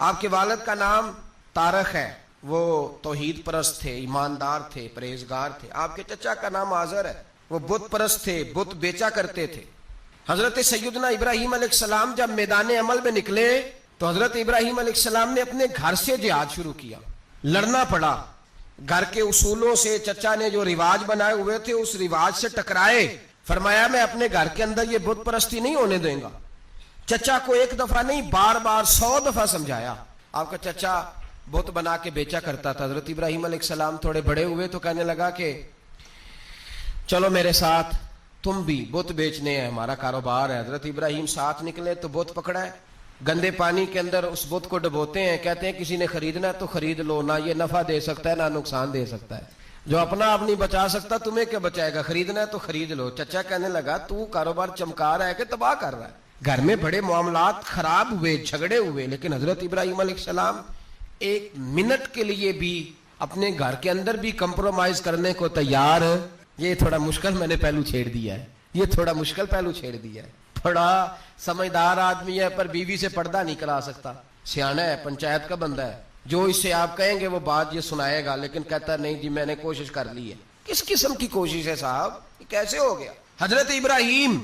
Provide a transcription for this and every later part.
آپ کے والد کا نام طارق ہے، وہ توحید پرست تھے، ایماندار تھے، پرہیزگار تھے۔ آپ کے چچا کا نام آزر ہے، وہ بت پرست تھے، بت بیچا کرتے تھے۔ حضرت سیدنا ابراہیم علیہ السلام جب میدان عمل میں نکلے تو حضرت ابراہیم علیہ السلام نے اپنے گھر سے جہاد شروع کیا، لڑنا پڑا، گھر کے اصولوں سے چچا نے جو رواج بنائے ہوئے تھے اس رواج سے ٹکرائے۔ فرمایا میں اپنے گھر کے اندر یہ بت پرستی نہیں ہونے دیں گا۔ چچا کو ایک دفعہ نہیں بار بار 100 دفعہ سمجھایا۔ آپ کا چچا بت بنا کے بیچا کرتا تھا۔ حضرت ابراہیم علیہ السلام تھوڑے بڑے ہوئے تو کہنے لگا کہ چلو میرے ساتھ، تم بھی بت بیچنے ہیں، ہمارا کاروبار ہے۔ حضرت ابراہیم ساتھ نکلے تو بت پکڑا ہے، گندے پانی کے اندر اس بت کو ڈبوتے ہیں، کہتے ہیں کسی نے خریدنا ہے تو خرید لو، نہ یہ نفع دے سکتا ہے نہ نقصان دے سکتا ہے، جو اپنا آپ نہیں بچا سکتا تمہیں کیا بچائے گا، خریدنا ہے تو خرید لو۔ چچا کہنے لگا تو کاروبار چمکا رہا ہے کہ تباہ کر رہا ہے۔ گھر میں بڑے معاملات خراب ہوئے، جھگڑے ہوئے، لیکن حضرت ابراہیم علیہ السلام ایک منٹ کے لیے بھی اپنے گھر کے اندر بھی کمپرومائز کرنے کو تیار۔ یہ تھوڑا مشکل میں نے پہلو چھیڑ دیا ہے، یہ تھوڑا مشکل پہلو چھیڑ دیا ہے۔ بڑا سمجھدار آدمی ہے پر بیوی سے پردہ نہیں کرا سکتا، سیانا ہے، پنچایت کا بندہ ہے، جو اس سے آپ کہیں گے وہ بات یہ سنائے گا، لیکن کہتا نہیں جی میں نے کوشش کر لی ہے۔ کس قسم کی کوشش ہے صاحب، یہ کیسے ہو گیا؟ حضرت ابراہیم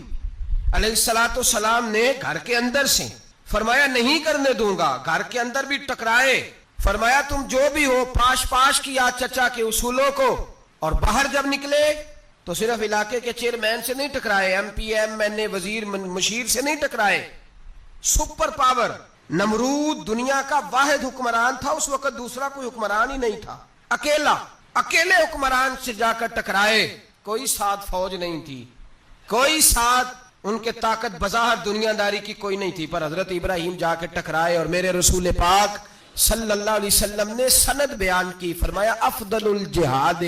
علیہ السلام نے گھر کے اندر سے فرمایا نہیں کرنے دوں گا، گھر کے اندر بھی ٹکرائے، فرمایا تم جو بھی ہو پاش کیا چچا کے اصولوں کو، اور باہر جب نکلے تو صرف علاقے کے چیئرمین سے نہیں ٹکرائے، ایم پی ایم این اے وزیر مشیر سے نہیں ٹکرائے، سپر پاور نمرود دنیا کا واحد حکمران تھا، اس وقت دوسرا کوئی حکمران ہی نہیں تھا، اکیلے حکمران سے جا کر ٹکرائے، کوئی ساتھ فوج نہیں تھی، کوئی ساتھ ان کے طاقت بظاہر دنیا داری کی کوئی نہیں تھی، پر حضرت ابراہیم جا کے ٹکرائے، اور میرے رسول پاک صلی اللہ علیہ وسلم نے سند بیان کی، فرمایا افضل الجہاد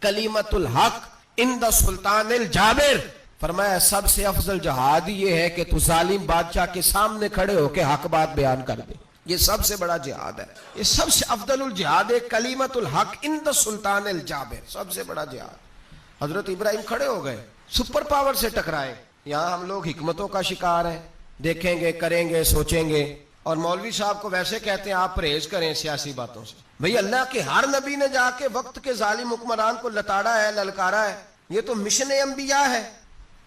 کلمۃ الحق عند سلطان الجابر، فرمایا سب سے افضل جہاد یہ ہے کہ تو ظالم بادشاہ کے سامنے کھڑے ہو کے حق بات بیان کر دے، یہ سب سے بڑا جہاد ہے، یہ سب سے افضل الجہاد کلمۃ الحق عند سلطان الجابر، سب سے بڑا جہاد۔ حضرت ابراہیم کھڑے ہو گئے، سپر پاور سے ٹکرائے۔ یہاں ہم لوگ حکمتوں کا شکار ہیں، دیکھیں گے، کریں گے، سوچیں گے، اور مولوی صاحب کو ویسے کہتے ہیں آپ پرہیز کریں سیاسی باتوں سے۔ بھئی اللہ کے ہر نبی نے جا کے وقت کے ظالم حکمران کو لتاڑا ہے، للکارا ہے، یہ تو مشن انبیاء ہے۔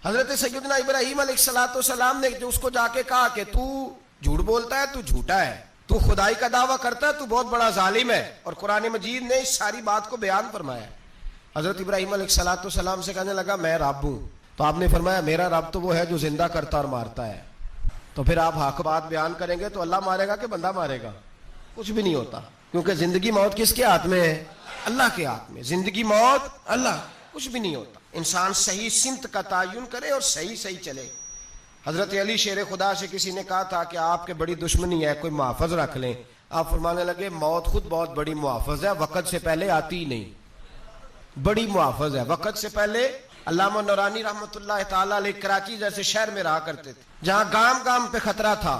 حضرت سیدنا ابراہیم علیہ السلام نے جو اس کو جا کے کہا کہ تو جھوٹ بولتا ہے، تو جھوٹا ہے، تو خدائی کا دعویٰ کرتا ہے، تو بہت بڑا ظالم ہے، اور قرآن مجید نے اس ساری بات کو بیان فرمایا۔ حضرت ابراہیم علیہ السلام سے کہنے لگا میں رب ہوں، تو آپ نے فرمایا میرا رب تو وہ ہے جو زندہ کرتا اور مارتا ہے، تو پھر آپ حق بات بیان کریں گے تو اللہ مارے گا کہ بندہ مارے گا؟ کچھ بھی نہیں ہوتا، کیونکہ زندگی موت کس کے ہاتھ میں ہے؟ اللہ کے ہاتھ میں، زندگی موت اللہ، کچھ بھی نہیں ہوتا۔ انسان صحیح سمت کا تعین کرے اور صحیح چلے۔ حضرت علی شیر خدا سے کسی نے کہا تھا کہ آپ کے بڑی دشمنی ہے، کوئی محافظ رکھ لیں، آپ فرمانے لگے موت خود بہت بڑی محافظ ہے، وقت سے پہلے آتی ہی نہیں، بڑی محافظ ہے، وقت سے پہلے۔ علامہ نورانی رحمۃ اللہ تعالیٰ علیہ کراچی جیسے شہر میں رہا کرتے تھے، جہاں گام پہ خطرہ تھا،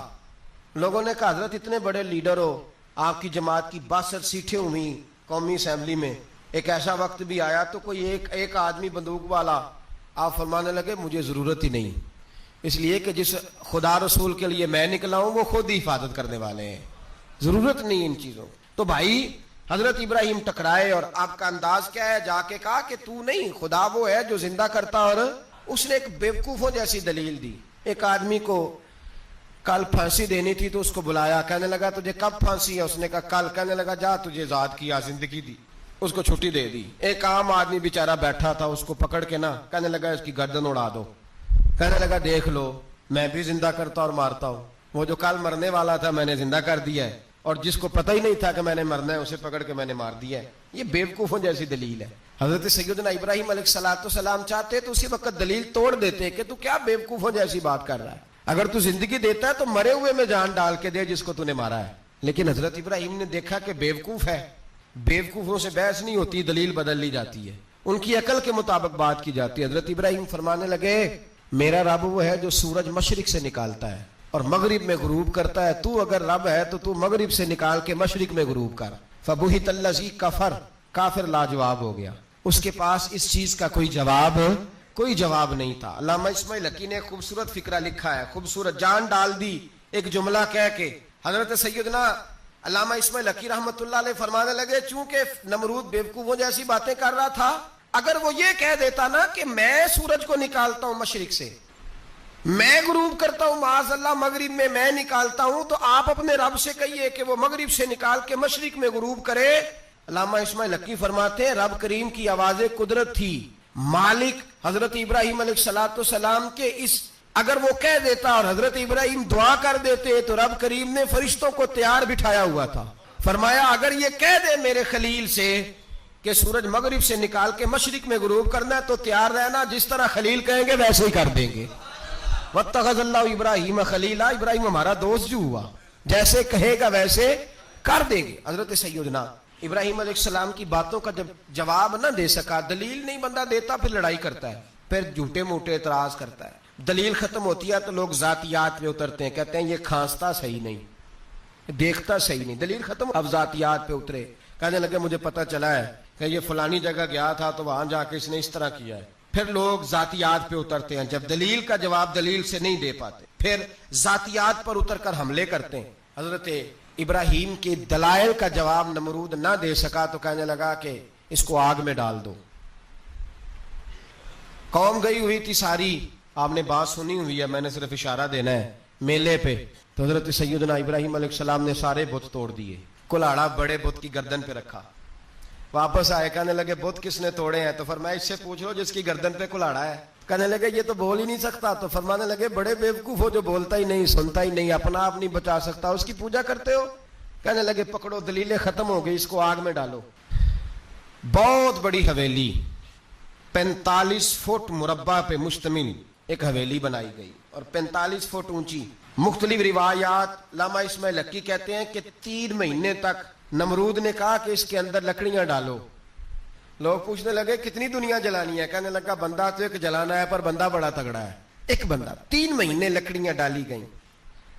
لوگوں نے کہا حضرت اتنے بڑے لیڈر ہو، آپ کی جماعت کی 62 سیٹیں ہوئی قومی اسمبلی میں، ایک ایسا وقت بھی آیا تو کوئی ایک آدمی بندوق والا، آپ فرمانے لگے مجھے ضرورت ہی نہیں، اس لیے کہ جس خدا رسول کے لیے میں نکلا ہوں وہ خود ہی حفاظت کرنے والے ہیں، ضرورت نہیں ان چیزوں۔ تو بھائی حضرت ابراہیم ٹکرائے، اور آپ کا انداز کیا ہے؟ جا کے کہا کہ تو نہیں، خدا وہ ہے جو زندہ کرتا، اور اس نے ایک بیوقوفوں جیسی دلیل دی۔ ایک آدمی کو کل پھانسی دینی تھی تو اس کو بلایا، کہنے لگا تجھے کب پھانسی ہے؟ اس نے کہا کل، کہنے لگا جا تجھے ذات کیا زندگی دی، اس کو چھٹی دے دی۔ ایک عام آدمی بیچارہ بیٹھا تھا، اس کو پکڑ کے نا کہنے لگا اس کی گردن اڑا دو، کہنے لگا دیکھ لو میں بھی زندہ کرتا اور مارتا ہوں، وہ جو کل مرنے والا تھا میں نے زندہ کر دیا ہے، اور جس کو پتہ ہی نہیں تھا کہ میں نے مرنا ہے اسے پکڑ کے میں نے مار دیا ہے۔ یہ بیوقوفوں جیسی دلیل ہے۔ حضرت سیدنا ابراہیم علیہ السلام چاہتے تو اسی وقت دلیل توڑ دیتے کہ تو کیا بیوقوفوں جیسی بات کر رہا ہے، اگر تو زندگی دیتا ہے تو مرے ہوئے میں جان ڈال کے دے جس کو تو نے مارا ہے۔ لیکن حضرت ابراہیم نے دیکھا کہ بیوقوف ہے، بیوقوفوں سے بحث نہیں ہوتی، دلیل بدل لی جاتی ہے، ان کی عقل کے مطابق بات کی جاتی ہے۔ حضرت ابراہیم فرمانے لگے میرا رب وہ ہے جو سورج مشرق سے نکالتا ہے اور مغرب میں غروب کرتا ہے، تو اگر رب ہے تو تو مغرب سے نکال کے مشرق میں غروب کر۔ فبہت الذی کفر، کافر لاجواب ہو گیا، اس کے پاس اس چیز کا کوئی جواب نہیں تھا۔ علامہ اسماعیل حقی نے خوبصورت فکرہ لکھا ہے، خوبصورت جان ڈال دی ایک جملہ کہہ کے۔ حضرت سیدنا علامہ اسماعیل حقی رحمۃ اللہ علیہ فرمانے لگے چونکہ نمرود بیوقوفوں جیسی باتیں کر رہا تھا، اگر وہ یہ کہہ دیتا نا کہ میں سورج کو نکالتا ہوں مشرق سے، میں غروب کرتا ہوں معاذ اللہ مغرب میں نکالتا ہوں، تو آپ اپنے رب سے کہیے کہ وہ مغرب سے نکال کے مشرق میں غروب کرے۔ علامہ اسماعیل حقی فرماتے ہیں رب کریم کی آواز قدرت تھی، مالک حضرت ابراہیم علیہ السلام کے اس اگر وہ کہہ دیتا اور حضرت ابراہیم دعا کر دیتے تو رب کریم نے فرشتوں کو تیار بٹھایا ہوا تھا، فرمایا اگر یہ کہہ دے میرے خلیل سے کہ سورج مغرب سے نکال کے مشرق میں غروب کرنا ہے تو تیار رہنا، جس طرح خلیل کہیں گے ویسے ہی کر دیں گے۔ وَاتَّخَذَ اللَّهُ ابراہیم خلیلا، ابراہیم ہمارا دوست جو ہوا، جیسے کہے گا ویسے کر دیں گے۔ حضرت سیدنا ابراہیم علیہ السلام کی باتوں کا جب جواب نہ دے سکا، دلیل نہیں بندہ دیتا، پھر لڑائی کرتا ہے، پھر جھوٹے موٹے اعتراض کرتا ہے، دلیل ختم ہوتی ہے تو لوگ ذاتیات پہ اترتے ہیں، کہتے ہیں یہ کھانستا صحیح نہیں، دیکھتا صحیح نہیں، دلیل ختم، اب ذاتیات پہ اترے، کہنے لگے مجھے پتہ چلا ہے کہ یہ فلانی جگہ گیا تھا تو وہاں جا کے اس نے اس طرح کیا ہے، پھر لوگ ذاتیات پہ اترتے ہیں، جب دلیل کا جواب دلیل سے نہیں دے پاتے پھر ذاتیات پر اتر کر حملے کرتے ہیں۔ حضرت ابراہیم کے دلائل کا جواب نمرود نہ دے سکا تو کہنے لگا کہ اس کو آگ میں ڈال دو۔ قوم گئی ہوئی تھی ساری، آپ نے بات سنی ہوئی ہے، میں نے صرف اشارہ دینا ہے، میلے پہ تو حضرت سیدنا ابراہیم علیہ السلام نے سارے بت توڑ دیے، کلاڑا بڑے بت کی گردن پہ رکھا، واپس آئے کہنے لگے بت کس نے توڑے ہیں؟ تو فرمایا اس سے پوچھ لو جس کی گردن پہ کلاڑا ہے۔ کہنے لگے یہ تو بول ہی نہیں سکتا، تو فرمانے لگے بڑے بیوقوف ہو جو بولتا ہی نہیں، سنتا ہی نہیں، اپنا آپ نہیں بچا سکتا، اس کی پوجا کرتے ہو؟ کہنے لگے پکڑو دلیلیں ختم ہو گئی، اس کو آگ میں ڈالو۔ بہت بڑی حویلی 45 فٹ مربع پہ مشتمل ایک حویلی بنائی گئی اور 45 فٹ اونچی۔ مختلف روایات علامہ اسماعیل حقی کہتے ہیں کہ 3 مہینے تک نمرود نے کہا کہ اس کے اندر لکڑیاں ڈالو۔ لوگ پوچھنے لگے کتنی دنیا جلانی ہے؟ کہنے لگا بندہ تو ایک جلانا ہے پر بندہ بڑا تگڑا ہے، ایک بندہ۔ 3 مہینے لکڑیاں ڈالی گئیں،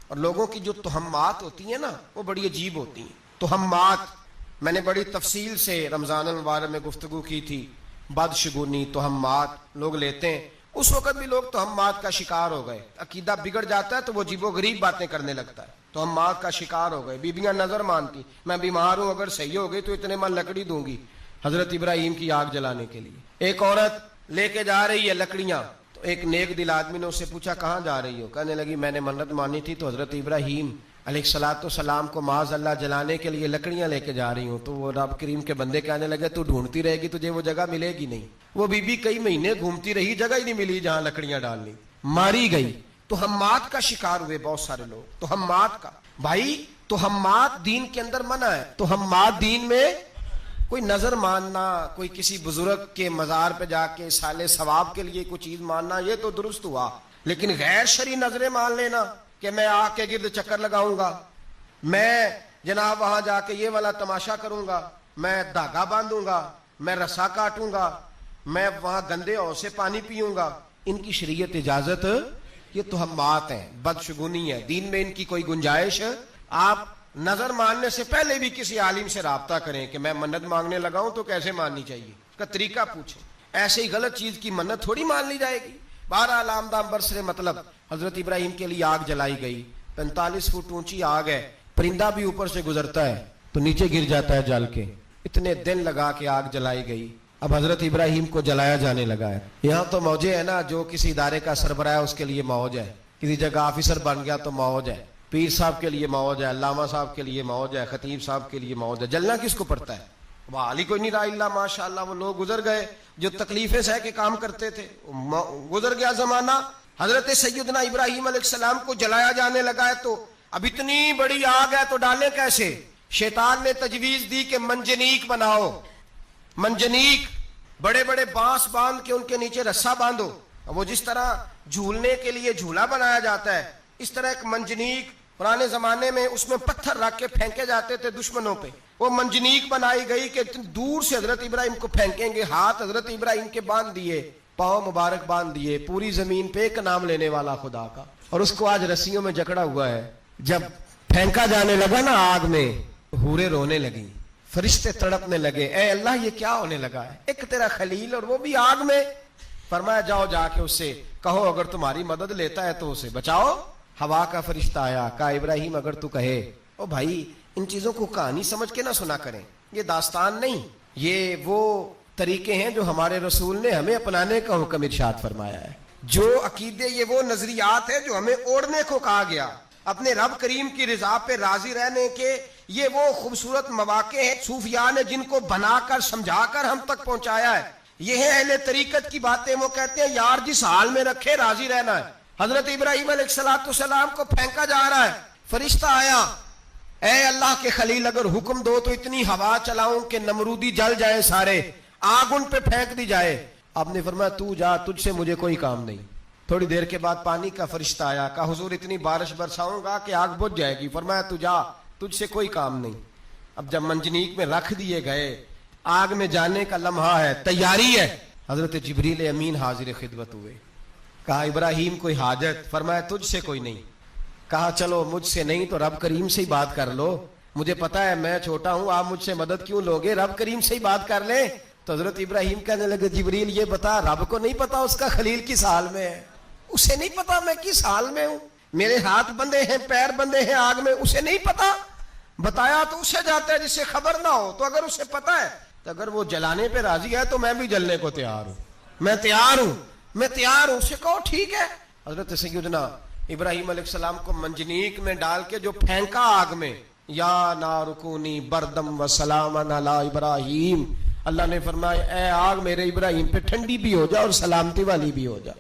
اور لوگوں کی جو تہمات ہوتی ہیں نا وہ بڑی عجیب ہوتی ہیں۔ تہمات میں نے بڑی تفصیل سے رمضان المبارک میں گفتگو کی تھی، بدشگونی تہمات لوگ لیتے ہیں، اس وقت بھی لوگ تہمات کا شکار ہو گئے، عقیدہ بگڑ جاتا ہے تو وہ عجیب و غریب باتیں کرنے لگتا ہے، تہمات کا شکار ہو گئے۔ بیبیاں نظر مانتی، میں بیمار ہوں اگر صحیح ہو گئی تو اتنے من لکڑی دوں گی حضرت ابراہیم کی آگ جلانے کے لیے۔ ایک عورت لے کے جا رہی ہے لکڑیاں، تو ایک نیک دل آدمی نے اس سے پوچھا کہاں جا رہی ہو؟ کہنے لگی میں نے منت مانی تھی تو حضرت ابراہیم علیہ السلام کو معاذ اللہ جلانے کے لیے لکڑیاں لے کے جا رہی ہوں۔ تو وہ رب کریم کے بندے کہنے لگے تو ڈھونڈتی رہے گی تجھے وہ جگہ ملے گی نہیں۔ وہ بی بی کئی مہینے گھومتی رہی، جگہ ہی نہیں ملی جہاں لکڑیاں ڈالنی، ماری گئی۔ تہمات کا شکار ہوئے بہت سارے لوگ، تہمات کا۔ بھائی تہمات دین کے اندر منع ہے، تہمات دین میں کوئی نظر ماننا، کوئی کسی بزرگ کے مزار پہ جا کے سالے ثواب کے لیے کوئی چیز ماننا، یہ تو درست ہوا، لیکن غیر شرعی نظریں مان لینا کہ میں آ کے گرد چکر لگاؤں گا، میں جناب وہاں جا کے یہ والا تماشا کروں گا، میں دھاگا باندھوں گا، میں رسا کاٹوں گا، میں وہاں گندے اور سے پانی پیوں گا، ان کی شریعت اجازت؟ یہ تہمات ہیں، بدشگونی ہے، دین میں ان کی کوئی گنجائش؟ آپ نظر ماننے سے پہلے بھی کسی عالم سے رابطہ کریں کہ میں منت مانگنے لگاؤں تو کیسے ماننی چاہیے، اس کا طریقہ پوچھیں، ایسے ہی غلط چیز کی منت تھوڑی مان لی جائے گی۔ بہرحال آمدام برسر مطلب حضرت ابراہیم کے لیے آگ جلائی گئی، 45 فٹ اونچی آگ ہے، پرندہ بھی اوپر سے گزرتا ہے تو نیچے گر جاتا ہے جل کے، اتنے دن لگا کے آگ جلائی گئی۔ اب حضرت ابراہیم کو جلایا جانے لگا ہے۔ یہاں تو موجے ہے نا، جو کسی ادارے کا سربراہ ہے اس کے لیے موج ہے، کسی جگہ آفیسر بن گیا تو موج ہے، پیر صاحب کے لیے موج ہے، علامہ صاحب کے لیے موج ہے، خطیب صاحب کے لیے موج ہے۔ جلنا کس کو پڑتا ہے؟ وہ علی کوئی نہیں رہا اللہ ماشاء اللہ، وہ لوگ گزر گئے جو تکلیفیں سہ کے کام کرتے تھے، گزر گیا زمانہ۔ حضرت سیدنا ابراہیم علیہ السلام کو جلایا جانے لگا ہے تو اب اتنی بڑی آگ ہے تو ڈالیں کیسے؟ شیطان نے تجویز دی کہ منجنیق بناؤ، منجنیق، بڑے بڑے بانس باندھ کے ان کے نیچے رسا باندھو، وہ جس طرح جھولنے کے لیے جھولا بنایا جاتا ہے اس طرح ایک منجنیق پرانے زمانے میں اس میں پتھر رکھ کے پھینکے جاتے تھے دشمنوں پہ، وہ منجنیق بنائی گئی کہ دور سے حضرت ابراہیم کو پھینکیں گے، ہاتھ حضرت ابراہیم کے باندھ دیے، پاؤں مبارک باندھ دیے، پوری زمین پہ ایک نام لینے والا خدا کا، اور اس کو آج رسیوں میں جکڑا ہوا ہے۔ جب پھینکا جانے لگا نا آگ میں، حوریں رونے لگی، فرشتے تڑپنے لگے، اے اللہ یہ کیا ہونے لگا ہے، ایک تیرا خلیل اور وہ بھی آگ میں۔ فرمایا جاؤ جا کے اس سے کہو اگر تمہاری مدد لیتا ہے تو اسے بچاؤ۔ ہوا کا فرشتہ آیا، کہا ابراہیم اگر تو کہے، او بھائی ان چیزوں کو کہانی سمجھ کے نہ سنا کریں، یہ داستان نہیں، یہ وہ طریقے ہیں جو ہمارے رسول نے ہمیں اپنانے کا حکم ارشاد فرمایا ہے، جو عقیدے، یہ وہ نظریات ہیں جو ہمیں اوڑھنے کو کہا گیا، اپنے رب کریم کی رضا پہ راضی رہنے کے یہ وہ خوبصورت مواقع ہیں صوفیاء نے جن کو بنا کر سمجھا کر ہم تک پہنچایا ہے۔ یہ ہے اہل طریقت کی باتیں، وہ کہتے ہیں یار جس حال میں رکھے راضی رہنا ہے۔ حضرت ابراہیم علیہ السلام کو پھینکا جا رہا ہے، فرشتہ آیا، اے اللہ کے خلیل اگر حکم دو تو اتنی ہوا چلاؤں کہ نمرودی جل جائے سارے، آگ ان پہ پھینک دی جائے۔ آپ نے فرمایا تو جا، تجھ سے مجھے کوئی کام نہیں۔ تھوڑی دیر کے بعد پانی کا فرشتہ آیا، کہا حضور اتنی بارش برساؤں گا کہ آگ بجھ جائے گی۔ فرمایا تو جا، تجھ سے کوئی کام نہیں۔ اب جب منجنیق میں رکھ دیے گئے، آگ میں جانے کا لمحہ ہے، تیاری ہے، حضرت جبریل امین حاضر خدمت ہوئے، کہا ابراہیم کوئی حاجت؟ فرمایا تجھ سے کوئی نہیں۔ کہا چلو مجھ سے نہیں تو رب کریم سے ہی بات کر لو، مجھے پتا ہے میں چھوٹا ہوں، آپ مجھ سے مدد کیوں لوگے، رب کریم سے ہی بات کر لیں۔ تو حضرت ابراہیم کہنے لگے جبریل یہ بتا، رب کو نہیں پتا اس کا خلیل کس حال میں ہے؟ اسے نہیں پتا میں کس حال میں ہوں، میرے ہاتھ بندھے ہیں، پیر بندھے ہیں آگ میں، اسے نہیں پتا؟ بتایا تو اسے جاتا ہے جس سے خبر نہ ہو، تو اگر اسے پتا ہے تو اگر وہ جلانے پہ راضی ہے تو میں بھی جلنے کو تیار ہوں، میں تیار ہوں، میں تیار ہوں۔ اسے کہو ٹھیک ہے۔ حضرت سیدنا ابراہیم علیہ السلام کو منجنیق میں ڈال کے جو پھینکا آگ میں، یا نار کونی بردم و سلاما علی ابراہیم، اللہ نے فرمایا اے آگ میرے ابراہیم پہ ٹھنڈی بھی ہو جا اور سلامتی والی بھی ہو جا۔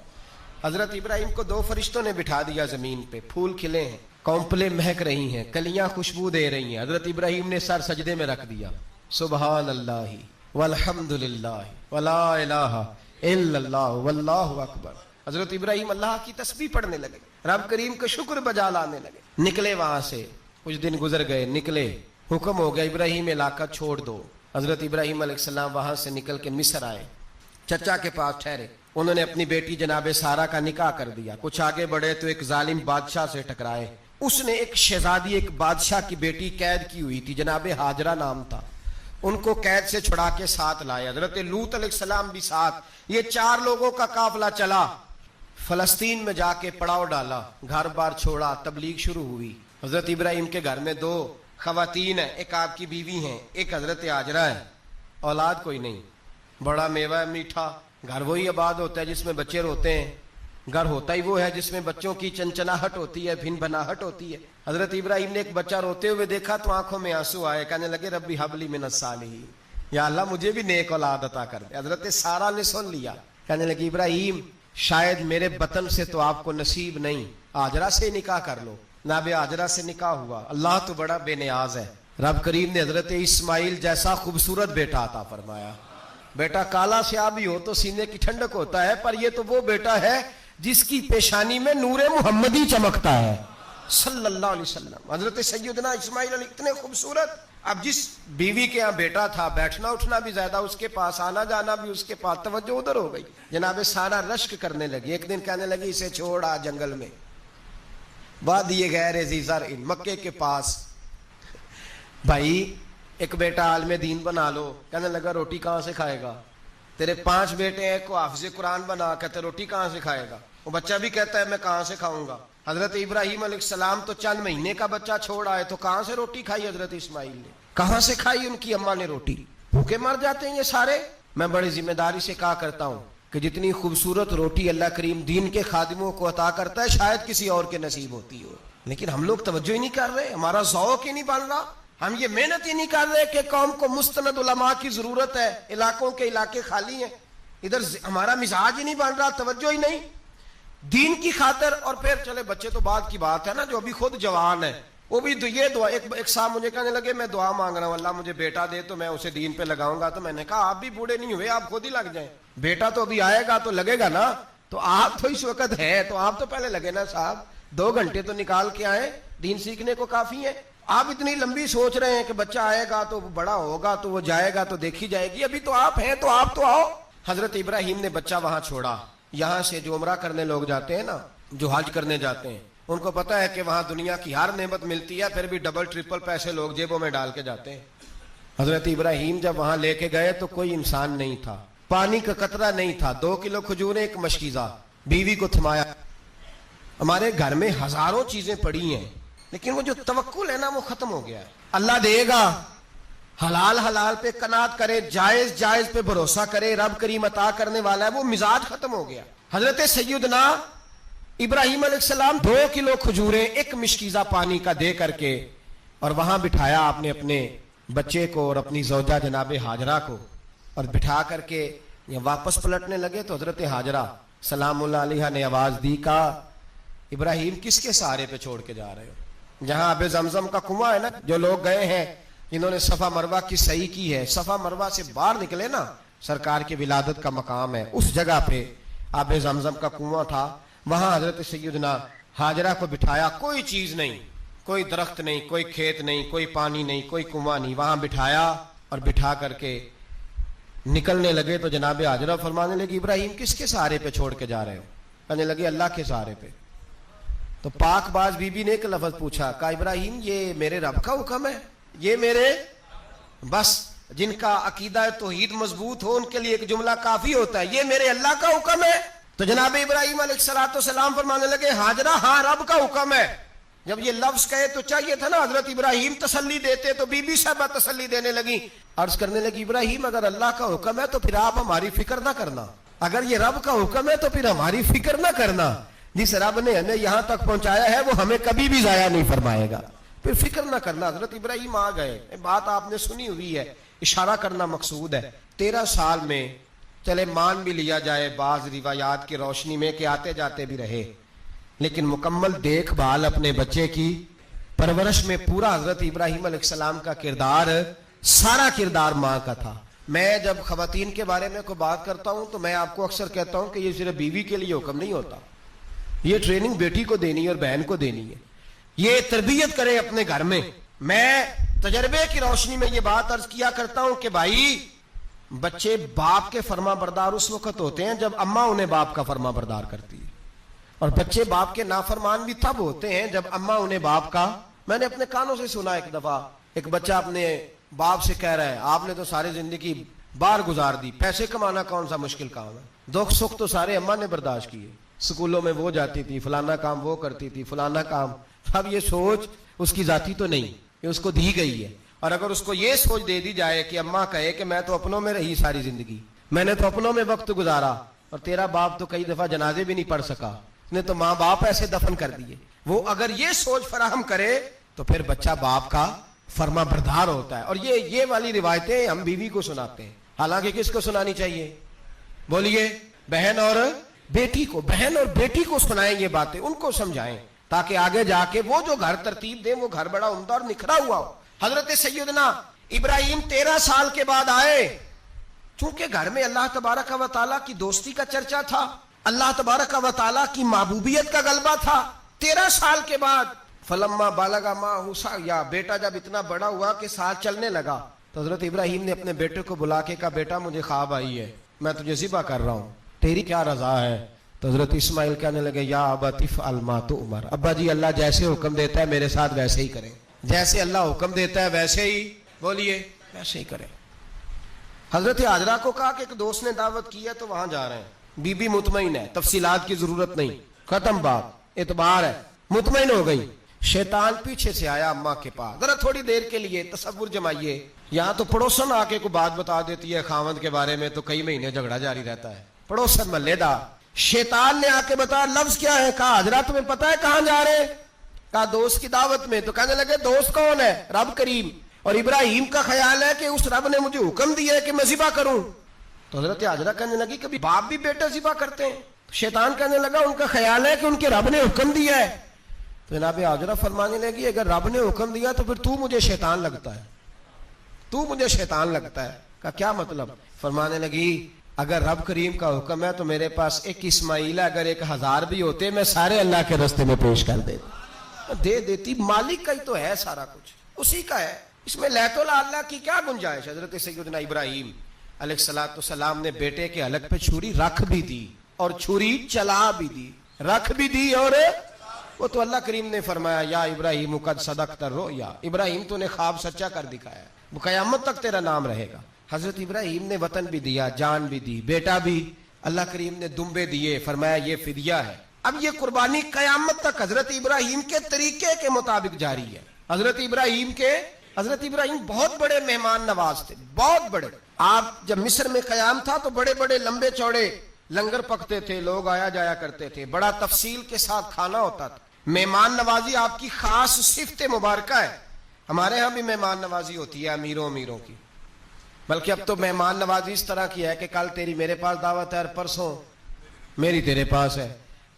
حضرت ابراہیم کو دو فرشتوں نے بٹھا دیا زمین پہ، پھول کھلے ہیں، کونپلیں مہک رہی ہیں، کلیاں خوشبو دے رہی ہیں۔ حضرت ابراہیم نے سر سجدے میں رکھ دیا، سبحان اللہ والحمد للہ ولا الہ الا اللہ واللہ اکبر۔ حضرت ابراہیم اللہ کی تسبیح پڑھنے لگے، رب کریم کا شکر بجا لانے لگے۔ نکلے وہاں سے، کچھ دن گزر گئے، نکلے، حکم ہو گیا ابراہیم علاقہ چھوڑ دو۔ حضرت ابراہیم علیہ السلام وہاں سے نکل کے مصر آئے، چچا کے پاس ٹھہرے، انہوں نے اپنی بیٹی جناب سارہ کا نکاح کر دیا۔ کچھ آگے بڑھے تو ایک ظالم بادشاہ سے ٹکرائے، اس نے ایک شہزادی، ایک بادشاہ کی بیٹی قید کی ہوئی تھی، جناب ہاجرہ نام تھا، ان کو قید سے چھڑا کے ساتھ لائے۔ حضرت لوط علیہ السلام بھی ساتھ، یہ 4 لوگوں کا قافلہ چلا، فلسطین میں جا کے پڑاؤ ڈالا، گھر بار چھوڑا، تبلیغ شروع ہوئی۔ حضرت ابراہیم کے گھر میں 2 خواتین ہیں، ایک آپ کی بیوی ہیں، ایک حضرت ہاجرہ ہے، اولاد کوئی نہیں، بڑا میوہ ہے میٹھا، گھر وہی آباد ہوتا ہے جس میں بچے روتے ہیں، گھر ہوتا ہی وہ ہے جس میں بچوں کی چنچناہٹ ہوتی ہے، بھن بھناہٹ ہوتی ہے۔ حضرت ابراہیم نے ایک بچہ روتے ہوئے دیکھا تو آنکھوں میں آنسو آئے، کہنے لگے ربی حب لی من الصالحین، یا اللہ مجھے بھی نیک اولاد عطا کر دے۔ حضرت سارہ نے سن لیا، کہنے لگی ابراہیم شاید میرے بطن سے تو آپ کو نصیب نہیں، ہاجرہ سے نکاح کر لو۔ جناب ہاجرہ سے نکاح ہوا، اللہ تو بڑا بے نیاز ہے، رب کریم نے حضرت اسماعیل جیسا خوبصورت بیٹا عطا فرمایا۔ بیٹا کالا سیاہ بھی ہو تو سینے کی ٹھنڈک ہوتا ہے، پر یہ تو وہ بیٹا ہے جس کی پیشانی میں نور محمدی چمکتا ہے صلی اللہ علیہ وسلم۔ حضرت سیدنا اسماعیل علیہ اتنے خوبصورت، اب جس بیوی کے یہاں بیٹا تھا، بیٹھنا اٹھنا بھی زیادہ اس کے پاس، آنا جانا بھی اس کے پاس، توجہ ادھر ہو گئی۔ جناب سارہ رشک کرنے لگی، ایک دن کہنے لگی اسے چھوڑا جنگل میں، وادی غیر ذی زرع، مکے کے پاس، بھائی ایک بیٹا عالم دین بنا لو۔ کہنے لگا روٹی کہاں سے کھائے گا؟ تیرے 5 بیٹے ہیں، کو حافظ قرآن بنا، کہتے روٹی کہاں سے کھائے گا؟ وہ بچہ بھی کہتا ہے میں کہاں سے کھاؤں گا۔ حضرت ابراہیم علیہ السلام تو چند مہینے کا بچہ چھوڑ آئے، تو کہاں سے روٹی کھائی حضرت اسماعیل نے؟ کہاں سے کھائی ان کی اماں نے روٹی؟ بھوکے مر جاتے ہیں یہ سارے۔ میں بڑی ذمہ داری سے کہا کرتا ہوں کہ جتنی خوبصورت روٹی اللہ کریم دین کے خادموں کو عطا کرتا ہے شاید کسی اور کے نصیب ہوتی ہو، لیکن ہم لوگ توجہ ہی نہیں کر رہے، ہمارا ذوق ہی نہیں بن رہا، ہم یہ محنت ہی نہیں کر رہے کہ قوم کو مستند علماء کی ضرورت ہے، علاقوں کے علاقے خالی ہیں، ادھر ہمارا مزاج ہی نہیں بن رہا، توجہ ہی نہیں دین کی خاطر۔ اور پھر چلے بچے تو بعد کی بات ہے نا، جو ابھی خود جوان ہے وہ بھی یہ دعا، ایک صاحب مجھے کہنے لگے میں دعا مانگ رہا ہوں اللہ مجھے بیٹا دے تو میں اسے دین پہ لگاؤں گا، تو میں نے کہا آپ بھی بوڑھے نہیں ہوئے، آپ خود ہی لگ جائیں، بیٹا تو ابھی آئے گا تو لگے گا نا، تو آپ تو اس وقت ہے تو آپ تو پہلے لگے نا صاحب، 2 گھنٹے تو نکال کے آئے، دین سیکھنے کو کافی ہے۔ آپ اتنی لمبی سوچ رہے ہیں کہ بچہ آئے گا تو بڑا ہوگا تو وہ جائے گا تو دیکھی جائے گی، ابھی تو آپ ہیں تو آپ تو آؤ۔ حضرت ابراہیم نے بچہ وہاں چھوڑا۔ یہاں سے جو عمرہ کرنے لوگ جاتے ہیں نا، جو حج کرنے جاتے ہیں، ان کو پتا ہے کہ وہاں دنیا کی ہر نعمت ملتی ہے، پھر بھی ڈبل ٹرپل پیسے لوگ جیبوں میں ڈال کے جاتے ہیں۔ حضرت ابراہیم جب وہاں لے کے گئے تو کوئی انسان نہیں تھا، پانی کا قطرہ نہیں تھا، 2 کلو کھجوریں، ایک مشکیزہ، بیوی کو تھمایا۔ ہمارے گھر میں ہزاروں چیزیں پڑی ہیں لیکن وہ جو توکل ہے نا وہ ختم ہو گیا ہے۔ اللہ دے گا. حلال حلال پہ قناعت کرے, جائز جائز پہ بھروسہ کرے, رب کریم عطا کرنے والا ہے, وہ مزاج ختم ہو گیا. حضرت سیدنا ابراہیم علیہ السلام 2 کلو کھجوریں 1 مشکیزہ پانی کا دے کر کے اور وہاں بٹھایا آپ نے اپنے بچے کو اور اپنی زوجہ جناب ہاجرہ کو, اور بٹھا کر کے واپس پلٹنے لگے تو حضرت ہاجرہ سلام اللہ علیہ نے آواز دی, کہا ابراہیم کس کے سہارے پہ چھوڑ کے جا رہے ہو؟ جہاں آب زمزم کا کنواں ہے نا, جو لوگ گئے ہیں جنہوں نے صفا مروہ کی صحیح کی ہے, صفا مروہ سے باہر نکلے نا, سرکار کی ولادت کا مقام ہے, اس جگہ پہ آب زمزم کا کنواں تھا, وہاں حضرت سیدنا ہاجرہ کو بٹھایا. کوئی چیز نہیں, کوئی درخت نہیں, کوئی کھیت نہیں, کوئی پانی نہیں, کوئی کنواں نہیں, وہاں بٹھایا اور بٹھا کر کے نکلنے لگے تو جناب ہاجرہ فرمانے لگی ابراہیم کس کے سہارے پہ چھوڑ کے جا رہے ہو؟ کہنے لگے اللہ کے سہارے پہ. تو پاک باز بی بی نے ایک لفظ پوچھا, کہا ابراہیم یہ میرے رب کا حکم ہے, یہ میرے, بس جن کا عقیدہ توحید مضبوط ہو ان کے لیے ایک جملہ کافی ہوتا ہے, یہ میرے اللہ کا حکم ہے. تو جناب ابراہیم علیہ السلام فرمانے لگے ہاجرہ ہاں رب کا حکم ہے. جب یہ لفظ کہے تو چاہیے تھا نا حضرت ابراہیم تسلی دیتے, تو بی بی صاحبہ تسلی دینے لگی, عرض کرنے لگی ابراہیم اگر اللہ کا حکم ہے تو پھر آپ ہماری فکر نہ کرنا, اگر یہ رب کا حکم ہے تو پھر ہماری فکر نہ کرنا, جس رب نے ہمیں یہاں تک پہنچایا ہے وہ ہمیں کبھی بھی ضائع نہیں فرمائے گا, پھر فکر نہ کرنا. حضرت ابراہیم آ گئے, بات آپ نے سنی ہوئی ہے, اشارہ کرنا مقصود ہے. 13 سال میں چلے مان بھی لیا جائے بعض روایات کی روشنی میں کہ آتے جاتے بھی رہے, لیکن مکمل دیکھ بھال اپنے بچے کی پرورش میں پورا حضرت ابراہیم علیہ السلام کا کردار, سارا کردار ماں کا تھا. میں جب خواتین کے بارے میں کوئی بات کرتا ہوں تو میں آپ کو اکثر کہتا ہوں کہ یہ صرف بیوی کے لیے حکم نہیں ہوتا, یہ ٹریننگ بیٹی کو دینی ہے اور بہن کو دینی ہے, یہ تربیت کرے اپنے گھر میں. میں تجربے کی روشنی میں یہ بات عرض کیا کرتا ہوں کہ بھائی بچے باپ کے فرما بردار اس وقت ہوتے ہیں جب اماں انہیں باپ کا فرما بردار کرتی ہے, اور بچے باپ کے نافرمان بھی تب ہوتے ہیں جب اماں انہیں باپ کا. میں نے اپنے کانوں سے سنا ایک دفعہ ایک بچہ اپنے باپ سے کہہ رہا ہے آپ نے تو ساری زندگی باہر گزار دی, پیسے کمانا کون سا مشکل کام ہے, دکھ سکھ تو سارے اماں نے برداشت کیے, سکولوں میں وہ جاتی تھی, فلانا کام وہ کرتی تھی, فلانا کام. اب یہ سوچ اس کی ذاتی تو نہیں, یہ اس کو دی گئی ہے, اور اگر اس کو یہ سوچ دے دی جائے کہ اماں کہے کہ میں تو اپنوں میں رہی ساری زندگی, میں نے تو اپنوں میں وقت گزارا, اور تیرا باپ تو کئی دفعہ جنازے بھی نہیں پڑھ سکا, اس نے تو ماں باپ ایسے دفن کر دیے, وہ اگر یہ سوچ فراہم کرے تو پھر بچہ باپ کا فرما بردار ہوتا ہے. اور یہ والی روایتیں ہم بیوی کو سناتے ہیں, حالانکہ کس کو سنانی چاہیے بولیے؟ بہن اور بیٹی کو. بہن اور بیٹی کو سنائیں یہ باتیں, ان کو سمجھائیں تاکہ آگے جا کے وہ جو گھر ترتیب دیں وہ گھر بڑا عمدہ اور نکھرا ہوا ہو. حضرت سیدنا ابراہیم 13 سال کے بعد آئے, چونکہ گھر میں اللہ تبارک و تعالیٰ کی دوستی کا چرچا تھا, اللہ تبارک و تعالیٰ کی محبوبیت کا غلبہ تھا. 13 سال کے بعد فلما بالغ معہ سعیا, بیٹا جب اتنا بڑا ہوا کہ ساتھ چلنے لگا تو حضرت ابراہیم نے اپنے بیٹے کو بلا کے کہا بیٹا مجھے خواب آئی ہے, میں تجھے ذبح کر رہا ہوں, تیری کیا رضا ہے؟ تو حضرت اسماعیل کہنے لگے یا ابت افعل ما تؤمر, ابا جی اللہ جیسے حکم دیتا ہے میرے ساتھ ویسے ہی کریں, جیسے اللہ حکم دیتا ہے ویسے ہی بولیے ویسے ہی کریں. حضرت ہاجرہ کو کہا کہ ایک دوست نے دعوت کی ہے تو وہاں جا رہے ہیں, بی بی مطمئن ہے, تفصیلات کی ضرورت نہیں, ختم بات, اعتبار ہے, مطمئن ہو گئی. شیطان پیچھے سے آیا اماں کے پاس, ذرا تھوڑی دیر کے لیے تصور جمائیے, یہاں تو پڑوسن آ کے کوئی بات بتا دیتی ہے خاوند کے بارے میں تو کئی مہینے جھگڑا جاری رہتا ہے, پڑوسن محلے دار. شیطان نے آ کے بتایا لفظ کیا ہے؟ کہا حضرہ تمہیں پتا ہے کہاں جا رہے؟ کہا دوست کی دعوت میں. تو کہنے لگے دوست کون ہے؟ رب کریم, اور ابراہیم کا خیال ہے کہ اس رب نے مجھے حکم دیا ہے کہ میں ذبح کروں. تو حضرت ہاجرہ کہنے لگی کبھی باپ بھی بیٹا ذبح کرتے ہیں؟ شیطان کہنے لگا ان کا خیال ہے کہ ان کے رب نے حکم دیا ہے. تو جناب ہاجرہ فرمانے لگی اگر رب نے حکم دیا تو پھر تو مجھے شیطان لگتا ہے, تو مجھے شیطان لگتا ہے. کہا کیا مطلب؟ فرمانے لگی اگر رب کریم کا حکم ہے تو میرے پاس ایک اسماعیل ہے, اگر 1000 بھی ہوتے میں سارے اللہ کے راستے میں پیش کر دے دیتی. مالک کا ہی تو ہے سارا کچھ, اسی کا ہے, اس میں لیت اللہ کی کیا گنجائش؟ حضرت سیدنا ابراہیم علیہ السلام نے بیٹے کے حلق پہ چھری رکھ بھی دی اور چھری چلا بھی دی, رکھ بھی دی, اور وہ تو اللہ کریم نے فرمایا یا ابراہیم قد صدقت الرؤیا, ابراہیم تو نے خواب سچا کر دکھایا, وہ قیامت تک تیرا نام رہے گا. حضرت ابراہیم نے وطن بھی دیا, جان بھی دی, بیٹا بھی, اللہ کریم نے دمبے دیے, فرمایا یہ فدیہ ہے. اب یہ قربانی قیامت تک حضرت ابراہیم کے طریقے کے مطابق جاری ہے, حضرت ابراہیم کے حضرت ابراہیم بہت بڑے مہمان نواز تھے، بہت بڑے. آپ جب مصر میں قیام تھا تو بڑے بڑے لمبے چوڑے لنگر پکتے تھے، لوگ آیا جایا کرتے تھے، بڑا تفصیل کے ساتھ کھانا ہوتا تھا. مہمان نوازی آپ کی خاص صفت مبارکہ ہے. ہمارے ہاں بھی مہمان نوازی ہوتی ہے امیروں کی، بلکہ اب تو مہمان نوازی اس طرح کی ہے کہ کل تیری میرے پاس دعوت ہے اور پرسوں میری تیرے پاس ہے.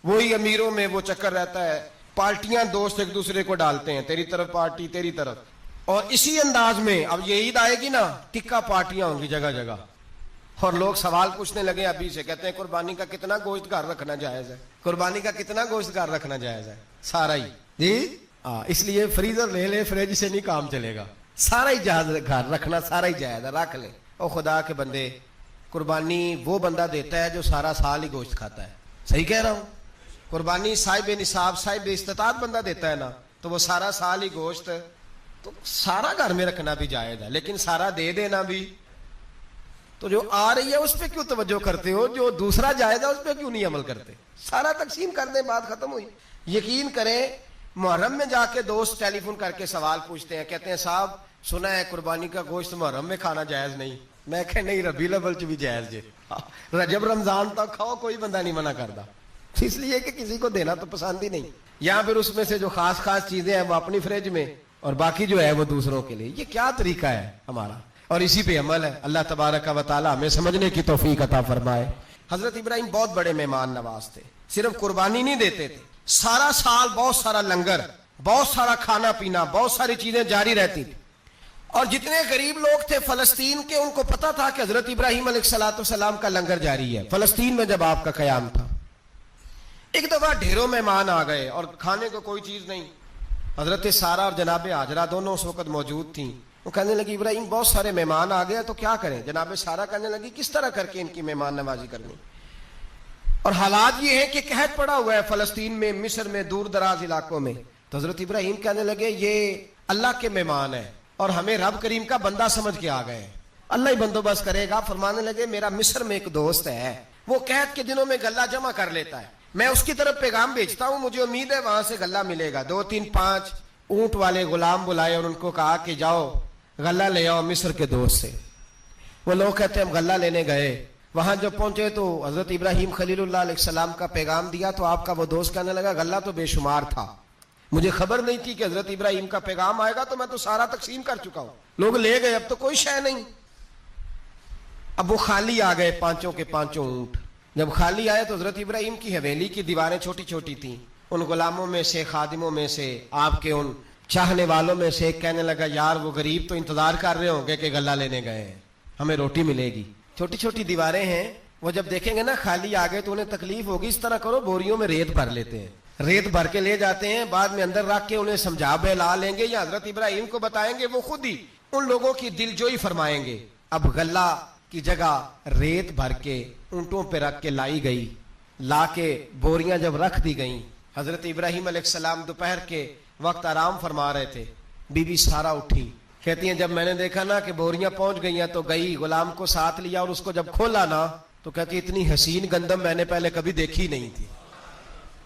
وہی امیروں میں وہ چکر رہتا ہے، پارٹیاں دوست ایک دوسرے کو ڈالتے ہیں، تیری طرف پارٹی تیری طرف. اور اسی انداز میں اب یہ عید آئے گی نا، ٹکا پارٹیاں ہوں گی جگہ جگہ. اور لوگ سوال پوچھنے لگے ابھی سے، کہتے ہیں قربانی کا کتنا گوشت گھر رکھنا جائز ہے، قربانی کا کتنا گوشت گھر رکھنا جائز ہے. سارا ہی جی اس لیے فریزر لے لے، فریج سے نہیں کام چلے گا. سارا ہی جہاز گھر رکھنا سارا ہی جائز ہے، رکھ لیں. او خدا کے بندے، قربانی وہ بندہ دیتا ہے جو سارا سال ہی گوشت کھاتا ہے. صحیح کہہ رہا ہوں؟ قربانی صاحب نصاب صاحب استطاعت بندہ دیتا ہے نا، تو وہ سارا سال ہی گوشت، تو سارا گھر میں رکھنا بھی جائز ہے. لیکن سارا دے دینا بھی، تو جو آ رہی ہے اس پہ کیوں توجہ کرتے ہو؟ جو دوسرا جائز ہے اس پہ کیوں نہیں عمل کرتے؟ سارا تقسیم کر دیں، بات ختم ہوئی. یقین کریں محرم میں جا کے دوست ٹیلی فون کر کے سوال پوچھتے ہیں، کہتے ہیں صاحب سنا ہے قربانی کا گوشت محرم میں کھانا جائز نہیں. میں کہ نہیں، ربیع الاول چ بھی جائز جے، رجب رمضان تک کھاؤ، کوئی بندہ نہیں منع کرتا. اس لیے کہ کسی کو دینا تو پسند ہی نہیں. یا پھر اس میں سے جو خاص خاص چیزیں ہیں وہ اپنی فریج میں، اور باقی جو ہے وہ دوسروں کے لیے. یہ کیا طریقہ ہے ہمارا؟ اور اسی پہ عمل ہے. اللہ تبارک و تعالی ہمیں سمجھنے کی توفیق عطا فرمائے. حضرت ابراہیم بہت بڑے مہمان نواز تھے. صرف قربانی نہیں دیتے تھے، سارا سال بہت سارا لنگر، بہت سارا کھانا پینا، بہت ساری چیزیں جاری رہتی تھی. اور جتنے غریب لوگ تھے فلسطین کے، ان کو پتا تھا کہ حضرت ابراہیم علیہ السلام کا لنگر جاری ہے. فلسطین میں جب آپ کا قیام تھا، ایک دفعہ ڈھیروں مہمان آ گئے اور کھانے کو کوئی چیز نہیں. حضرت سارہ اور جناب ہاجرہ دونوں اس وقت موجود تھیں. وہ کہنے لگی ابراہیم بہت سارے مہمان آ گئے تو کیا کریں؟ جناب سارہ کہنے لگی کس طرح کر کے ان کی مہمان نوازی کرنی؟ اور حالات یہ ہے کہ قحط پڑا ہوا ہے فلسطین میں، مصر میں، دور دراز علاقوں میں. تو حضرت ابراہیم کہنے لگے یہ اللہ کے مہمان ہیں اور ہمیں رب کریم کا بندہ سمجھ کے آ گئے، اللہ ہی بندوبست کرے گا. فرمانے لگے میرا مصر میں ایک دوست ہے، وہ قحط کے دنوں میں غلہ جمع کر لیتا ہے، میں اس کی طرف پیغام بھیجتا ہوں، مجھے امید ہے وہاں سے غلہ ملے گا. 2 3 5 اونٹ والے غلام بلائے اور ان کو کہا کہ جاؤ غلہ لے آؤ مصر کے دوست سے. وہ لوگ کہتے ہیں ہم غلہ لینے گئے. وہاں جب پہنچے تو حضرت ابراہیم خلیل اللہ علیہ السلام کا پیغام دیا تو آپ کا وہ دوست کہنے لگا غلہ تو بے شمار تھا، مجھے خبر نہیں تھی کہ حضرت ابراہیم کا پیغام آئے گا، تو میں تو سارا تقسیم کر چکا ہوں. لوگ لے گئے، اب تو کوئی شے نہیں. اب وہ خالی آ گئے 5 کے 5 اونٹ. جب خالی آئے تو حضرت ابراہیم کی حویلی کی دیواریں چھوٹی چھوٹی تھیں. ان غلاموں میں سے، خادموں میں سے، آپ کے ان چاہنے والوں میں سے ایک کہنے لگا یار وہ غریب تو انتظار کر رہے ہوں گے کہ غلہ لینے گئے ہیں، ہمیں روٹی ملے گی. چھوٹی چھوٹی دیواریں ہیں، وہ جب دیکھیں گے نا خالی آ گئے تو انہیں تکلیف ہوگی. اس طرح کرو بوریوں میں ریت بھر لیتے ہیں، ریت بھر کے لے جاتے ہیں، بعد میں اندر رکھ کے انہیں سمجھا بہلا لیں گے یا حضرت ابراہیم کو بتائیں گے، وہ خود ہی ان لوگوں کی دل جوئی فرمائیں گے. اب غلہ کی جگہ ریت بھر کے اونٹوں پہ رکھ کے لائی گئی. لا کے بوریاں جب رکھ دی گئیں، حضرت ابراہیم علیہ السلام دوپہر کے وقت آرام فرما رہے تھے. بی بی سارا اٹھی، کہتی ہیں جب میں نے دیکھا نا کہ بوریاں پہنچ گئی ہیں تو گئی، غلام کو ساتھ لیا اور اس کو جب کھولا نا تو کہتی اتنی حسین گندم میں نے پہلے کبھی دیکھی نہیں تھی،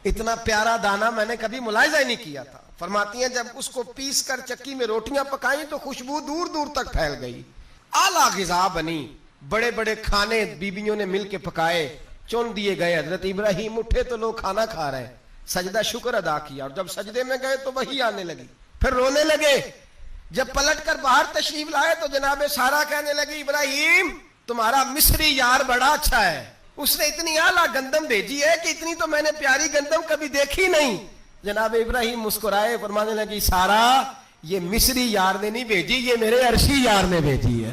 اتنا پیارا دانا میں نے کبھی ملاحظہ ہی نہیں کیا تھا. فرماتی ہیں جب اس کو پیس کر چکی میں روٹیاں پکائیں تو خوشبو دور دور تک پھیل گئی. اعلیٰ غذا بنی، بڑے بڑے کھانے بیویوں نے مل کے پکائے، چن دیے گئے. حضرت ابراہیم اٹھے تو لوگ کھانا کھا رہے، سجدہ شکر ادا کیا، اور جب سجدے میں گئے تو وہی آنے لگی، پھر رونے لگے. جب پلٹ کر باہر تشریف لائے تو جناب سارا کہنے لگی ابراہیم تمہارا مصری یار بڑا اچھا ہے، اس نے اتنی اعلیٰ گندم بھیجی ہے کہ اتنی تو میں نے پیاری گندم کبھی دیکھی نہیں. جناب ابراہیم مسکرائے، فرمانے لگی سارا یہ مصری یار نے نہیں بھیجی، یہ میرے عرشی یار نے بھیجی ہے،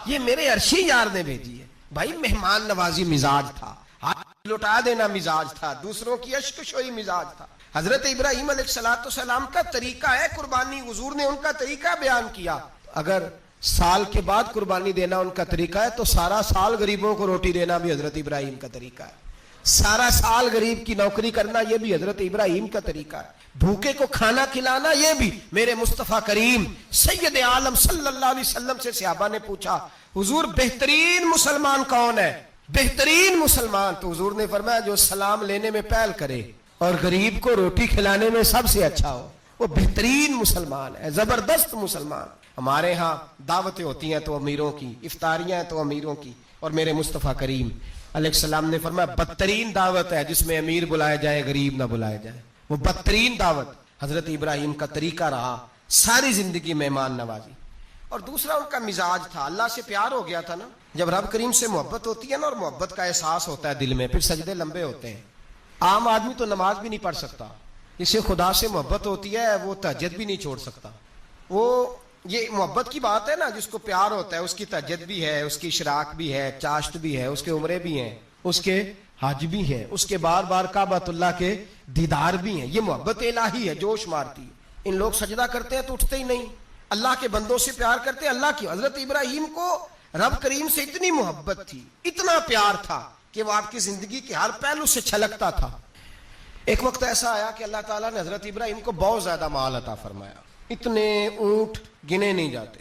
یہ میرے عرشی یار نے بھیجی ہے. بھائی مہمان نوازی مزاج تھا، ہاتھ لٹا دینا مزاج تھا، دوسروں کی اشک شوئی مزاج تھا. حضرت ابراہیم علیہ السلام کا طریقہ ہے قربانی، حضور نے ان کا طریقہ بیان کیا. اگر سال کے بعد قربانی دینا ان کا طریقہ ہے تو سارا سال غریبوں کو روٹی دینا بھی حضرت ابراہیم کا طریقہ ہے. سارا سال غریب کی نوکری کرنا یہ بھی حضرت ابراہیم کا طریقہ ہے. بھوکے کو کھانا کھلانا یہ بھی. میرے مصطفیٰ کریم سید عالم صلی اللہ علیہ وسلم سے صحابہ نے پوچھا حضور بہترین مسلمان کون ہے؟ بہترین مسلمان تو حضور نے فرمایا جو سلام لینے میں پہل کرے اور غریب کو روٹی کھلانے میں سب سے اچھا ہو. وہ بہترین مسلمان ہے, زبردست مسلمان. ہمارے ہاں دعوتیں ہوتی ہیں تو امیروں کی, افطاریاں ہیں تو امیروں کی, اور میرے مصطفیٰ کریم علیہ السلام نے فرمایا بدترین دعوت ہے جس میں امیر بلائے جائے غریب نہ بلائے جائے. وہ بدترین دعوت حضرت ابراہیم کا طریقہ رہا, ساری زندگی مہمان نوازی. اور دوسرا ان کا مزاج تھا, اللہ سے پیار ہو گیا تھا نا. جب رب کریم سے محبت ہوتی ہے نا, اور محبت کا احساس ہوتا ہے دل میں, پھر سجدے لمبے ہوتے ہیں. عام آدمی تو نماز بھی نہیں پڑھ سکتا, اسے خدا سے محبت ہوتی ہے وہ تہجد بھی نہیں چھوڑ سکتا. وہ یہ محبت کی بات ہے نا, جس کو پیار ہوتا ہے اس کی تہجد بھی ہے, اس کی اشراق بھی ہے, چاشت بھی ہے, اس کے عمرے بھی ہیں, اس کے حج بھی ہیں, اس کے بار بار کعبۃ اللہ کے دیدار بھی ہیں. یہ محبت الہی ہے, جوش مارتی ہے. ان لوگ سجدہ کرتے ہیں تو اٹھتے ہی نہیں, اللہ کے بندوں سے پیار کرتے ہیں. اللہ کی حضرت ابراہیم کو رب کریم سے اتنی محبت تھی, اتنا پیار تھا کہ وہ آپ کی زندگی کے ہر پہلو سے چھلکتا تھا. ایک وقت ایسا آیا کہ اللہ تعالیٰ نے حضرت ابراہیم کو بہت زیادہ مال عطا فرمایا. اتنے اونٹ گنے نہیں جاتے,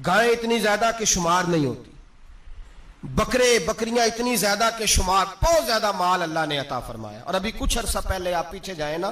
گائیں اتنی زیادہ کہ شمار نہیں ہوتی, بکرے بکریاں اتنی زیادہ کہ شمار, بہت زیادہ مال اللہ نے عطا فرمایا. اور ابھی کچھ عرصہ پہلے آپ پیچھے جائیں نا,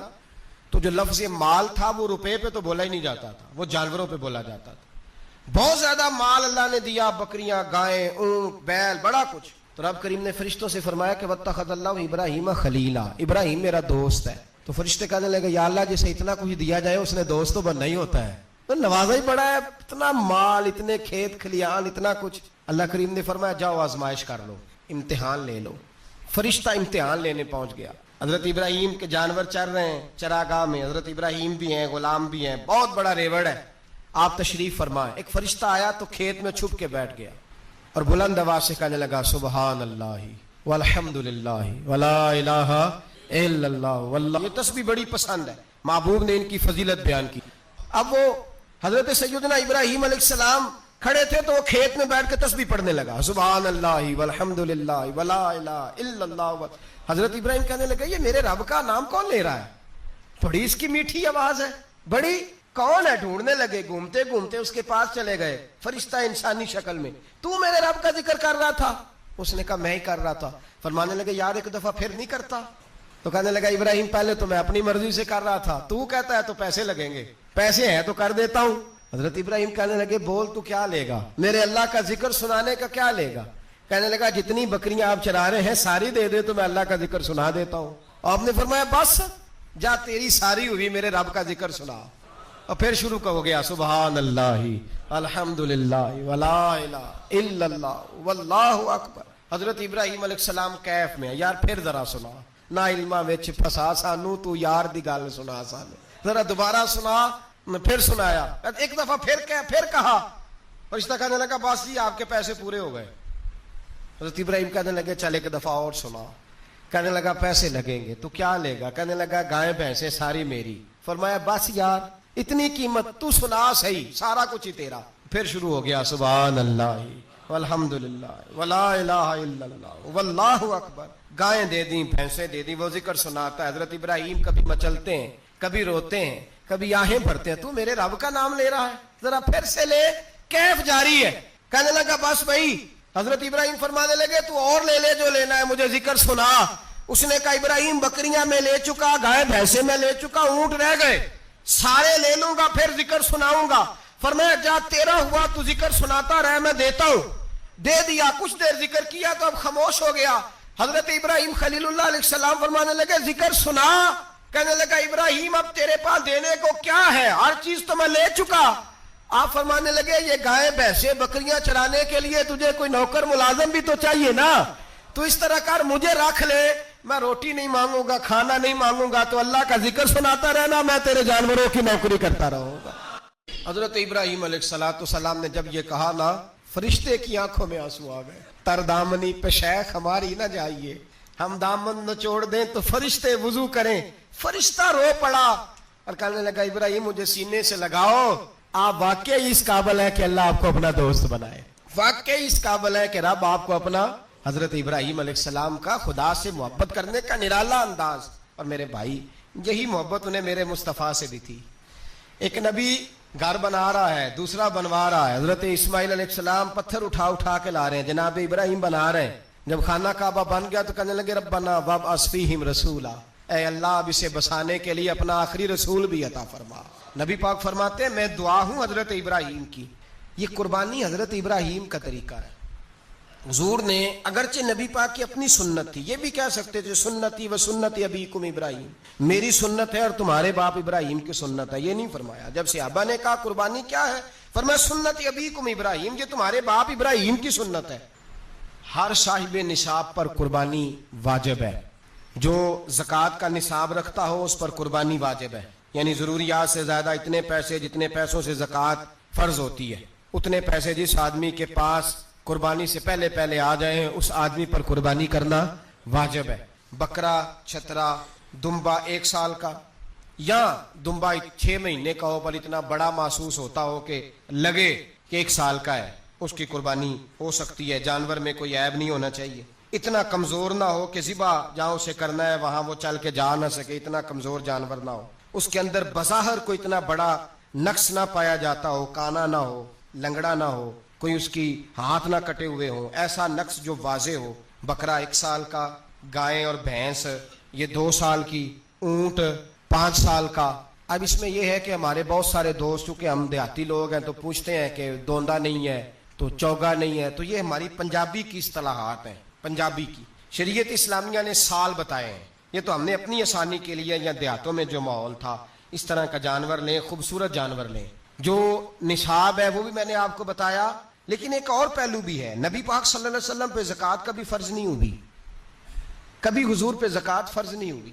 تو جو لفظ مال تھا وہ روپے پہ تو بولا ہی نہیں جاتا تھا, وہ جانوروں پہ بولا جاتا تھا. بہت زیادہ مال اللہ نے دیا, بکریاں, گائیں, اونٹ, بیل, بڑا کچھ. تو رب کریم نے فرشتوں سے فرمایا کہ واتخذ اللہ ابراہیم خلیلا, ابراہیم میرا دوست ہے. تو فرشتے کہنے لگے یا اللہ جسے اتنا کچھ دیا جائے اس نے دوست تو بننا ہی ہوتا ہے, تو نوازا ہی پڑا ہے, اتنا مال, اتنے کھیت کھلیان, اتنا کچھ. اللہ کریم نے فرمایا جاؤ آزمائش کر لو, امتحان لے لو. فرشتہ امتحان لینے پہنچ گیا. حضرت ابراہیم کے جانور چر رہے ہیں چراگاہ میں, حضرت ابراہیم بھی ہیں, غلام بھی ہیں, بہت بڑا ریوڑ ہے. آپ تشریف فرمائیں. ایک فرشتہ آیا تو کھیت میں چھپ کے بیٹھ گیا اور بلند آواز سے کہنے لگا سبحان اللہ والحمد للہ ولا الہ الا اللہ واللہ. یہ تسبیح بڑی پسند ہے, محبوب نے ان کی فضیلت بیان کی. اب وہ حضرت سیدنا ابراہیم علیہ السلام کھڑے تھے تو وہ کھیت میں بیٹھ کے تسبیح پڑھنے لگا سبحان اللہ والحمد للہ ولا الہ الا اللہ. حضرت ابراہیم کہنے لگا یہ میرے رب کا نام کون لے رہا ہے, بڑی اس کی میٹھی آواز ہے, بڑی کون ہے. ڈھونڈنے لگے, گھومتے گھومتے اس کے پاس چلے گئے, فرشتہ انسانی شکل میں. تو میرے رب کا ذکر کر رہا تھا؟ اس نے کہا میں ہی کر رہا تھا. فرمانے لگے یار ایک دفعہ پھر نہیں کرتا. تو کہنے لگا ابراہیم پہلے تو میں اپنی مرضی سے کر رہا تھا, تو کہتا ہے تو پیسے لگیں گے, پیسے ہیں تو کر دیتا ہوں. حضرت ابراہیم کہنے لگے بول تو کیا لے گا, میرے اللہ کا ذکر سنانے کا کیا لے گا. کہنے لگا جتنی بکریاں آپ چرا رہے ہیں ساری دے دے تو میں اللہ کا ذکر سنا دیتا ہوں. آپ نے فرمایا بس جا تیری ساری ہوئی, میرے رب کا ذکر سنا. اور پھر شروع ہو گیا سبحان اللہ الحمدللہ ولا الہ الا اللہ واللہ اکبر. حضرت ابراہیم علیہ السلام کیف میں, یار پھر ذرا سنا, نا علما وچ پھسا سانو, تو یار دی گل سنا سانو, ذرا دوبارہ سنا. پھر سنایا, ایک دفعہ پھر کہا. فرشتہ کہنے لگا بس جی آپ کے پیسے پورے ہو گئے. حضرت ابراہیم کہنے لگے چل ایک دفعہ اور سنا. کہنے لگا پیسے لگیں گے, تو کیا لے گا. کہنے لگا گائیں بھینسیں ساری میری. فرمایا بس یار اتنی قیمت, تو سنا صحیح, سارا کچھ ہی تیرا. پھر شروع ہو گیا سبحان اللہ والحمدللہ ولا الہ الا اللہ واللہ اکبر. گائیں دے دیں, بھینسیں دے دیں, وہ ذکر سناتا ہے. حضرت ابراہیم کبھی مچلتے ہیں, کبھی روتے ہیں, کبھی آہیں بھرتے ہیں. تو میرے رب کا نام لے رہا ہے, ذرا پھر سے لے. کیف جاری ہے. کہنے لگا بس بھائی. حضرت ابراہیم فرمانے لگے تو اور لے لے جو لینا ہے, مجھے ذکر سنا. اس نے کہا ابراہیم بکریاں میں لے چکا, گائے بھینسیں میں لے چکا, اونٹ رہ گئے, سارے لے لوں گا پھر ذکر سناؤں گا. فرمایا جا تیرا ہوا تو ذکر سناتا رہ, میں دیتا ہوں. دے دیا, کچھ دیر ذکر کیا تو اب خاموش ہو گیا. حضرت ابراہیم خلیل اللہ علیہ السلام فرمانے لگے ذکر سنا. کہنے لگا ابراہیم اب تیرے پاس دینے کو کیا ہے, ہر چیز تو میں لے چکا. آپ فرمانے لگے یہ گائے بھینسیں بکریاں چرانے کے لیے تجھے کوئی نوکر ملازم بھی تو چاہیے نا. تو اس طرح کر, مجھے رکھ لے, میں روٹی نہیں مانگوں گا, کھانا نہیں مانگوں گا, تو اللہ کا ذکر سناتا رہنا, میں تیرے جانوروں کی نوکری کرتا رہوں گا. حضرت ابراہیم علیہ السلام نے جب یہ کہا نا, فرشتے کی آنکھوں میں آنسو آ گئے. تر دامنی پہ شیخ ہماری نہ جائیے, ہم دامن نچوڑ دیں تو فرشتے وضو کریں. فرشتہ رو پڑا اور کہنے لگا ابراہیم مجھے سینے سے لگاؤ, آپ واقعی اس قابل ہے کہ اللہ آپ کو اپنا دوست بنائے, واقعی اس قابل ہے کہ رب آپ کو اپنا. حضرت ابراہیم علیہ السلام کا خدا سے محبت کرنے کا نرالا انداز. اور میرے بھائی یہی محبت انہیں میرے مصطفیٰ سے بھی تھی. ایک نبی گھر بنا رہا ہے, دوسرا بنوا رہا ہے. حضرت اسماعیل علیہ السلام پتھر اٹھا کے لا رہے ہیں, جناب ابراہیم بنا رہے ہیں. جب خانہ کعبہ بن گیا تو کہنے لگے ربنا وابعث فیہم رسولا, اے اللہ اب اسے بسانے کے لیے اپنا آخری رسول بھی عطا فرما۔ نبی پاک فرماتے ہیں میں دعا ہوں حضرت ابراہیم کی۔ یہ قربانی حضرت ابراہیم کا طریقہ ہے۔ حضور نے اگرچہ نبی پاک کی اپنی سنت تھی، یہ بھی کہہ سکتے تھے سنتی و سنت ابیکم ابراہیم، میری سنت ہے اور تمہارے باپ ابراہیم کی سنت ہے، یہ نہیں فرمایا۔ جب صحابہ نے کہا قربانی کیا ہے، فرمایا سنت ابیکم ابراہیم، یہ تمہارے باپ ابراہیم کی سنت ہے۔ ہر صاحب نصاب پر قربانی واجب ہے، جو زکوٰۃ کا نصاب رکھتا ہو اس پر قربانی واجب ہے، یعنی ضروریات سے زیادہ اتنے پیسے جتنے پیسوں سے زکوٰۃ فرض ہوتی ہے، اتنے پیسے جس آدمی کے پاس قربانی سے پہلے پہلے آ جائیں اس آدمی پر قربانی کرنا واجب ہے۔ بکرا، چھترا، دمبا 1 سال کا یا دمبا 6 مہینے کا ہو پر اتنا بڑا محسوس ہوتا ہو کہ لگے کہ 1 سال کا ہے، اس کی قربانی ہو سکتی ہے۔ جانور میں کوئی عیب نہیں ہونا چاہیے، اتنا کمزور نہ ہو کہ ذبح جہاں اسے کرنا ہے وہاں وہ چل کے جا نہ سکے، اتنا کمزور جانور نہ ہو، اس کے اندر بظاہر کوئی اتنا بڑا نقص نہ پایا جاتا ہو، کانا نہ ہو، لنگڑا نہ ہو، کوئی اس کی ہاتھ نہ کٹے ہوئے ہوں، ایسا نقص جو واضح ہو۔ بکرا 1 سال کا، گائے اور بھینس یہ 2 سال کی، اونٹ 5 سال کا۔ اب اس میں یہ ہے کہ ہمارے بہت سارے دوست چونکہ ہم دیہاتی لوگ ہیں تو پوچھتے ہیں کہ دوندا نہیں ہے تو چوگا نہیں ہے، تو یہ ہماری پنجابی کی اصطلاحات ہیں، پنجابی کی۔ شریعت اسلامیہ نے سال بتائے ہیں، یہ تو ہم نے اپنی آسانی کے لیے یا دیہاتوں میں جو ماحول تھا اس طرح کا جانور لیں، خوبصورت جانور لیں۔ جو نصاب ہے وہ بھی میں نے آپ کو بتایا، لیکن ایک اور پہلو بھی ہے، نبی پاک صلی اللہ علیہ وسلم پہ زکوٰۃ کبھی فرض نہیں ہوئی، کبھی حضور پہ زکوٰۃ فرض نہیں ہوئی۔